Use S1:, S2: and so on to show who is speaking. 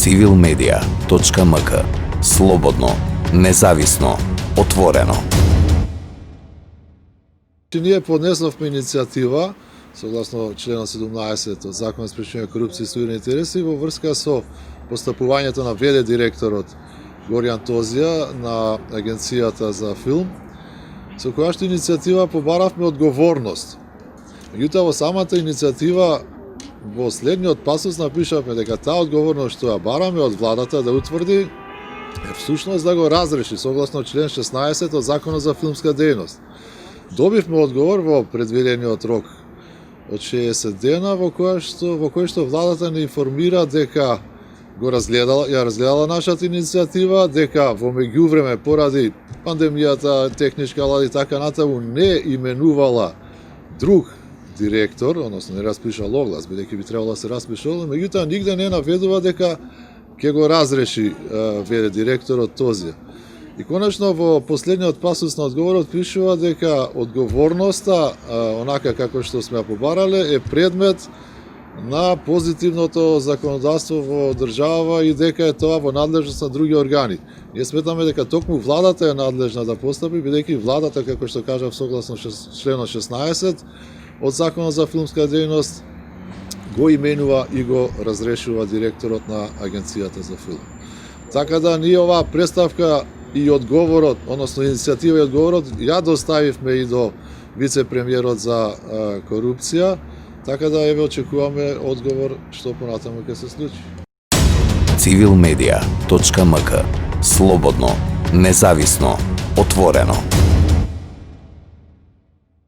S1: civilmedia.mk. Слободно, независно, отворено.
S2: Ние поднесовме иницијатива согласно членот 17 од Законот за спречување корупција и сојузни интереси во врска со постапувањето на ВД директорот Горијан Тозија на Агенцијата за филм, со која што иницијатива побаравме одговорност. Меѓутоа во самата иницијатива во следниот пасус напишавме дека таа одговорност што ја бараме од владата да утврди е всушност да го разреши согласно член 16 од Законот за филмска дејност. Добивме одговор во предвидениот рок од 60 дена во кој што владата не информира дека ја разгледала нашата иницијатива, дека во меѓувреме поради пандемијата, техничка лади и така натаму не именувала друг директор, односно не распишала оглас, бидејќи би требало да се распише оглас, меѓутоа нигде не наведува дека ќе го разреши ВД директорот Тозија. И конечно во последниот пасус на одговорот пишува дека одговорноста, онака како што сме ја побарале, е предмет на позитивното законодавство во држава и дека е тоа во надлежност на други органи. Ние сметаме дека токму владата е надлежна да постапи, бидејќи владата, како што кажав согласно членот 16 од Законот за филмска дејност, го именува и го разрешува директорот на Агенцијата за филм. Така да ние оваа представка и одговорот, односно иницијатива и одговорот, ја доставивме и до вице-премиерот за корупција, така да еве очекуваме одговор што понатаму ќе се случи.
S1: civilmedia.mk. Слободно, независно, отворено.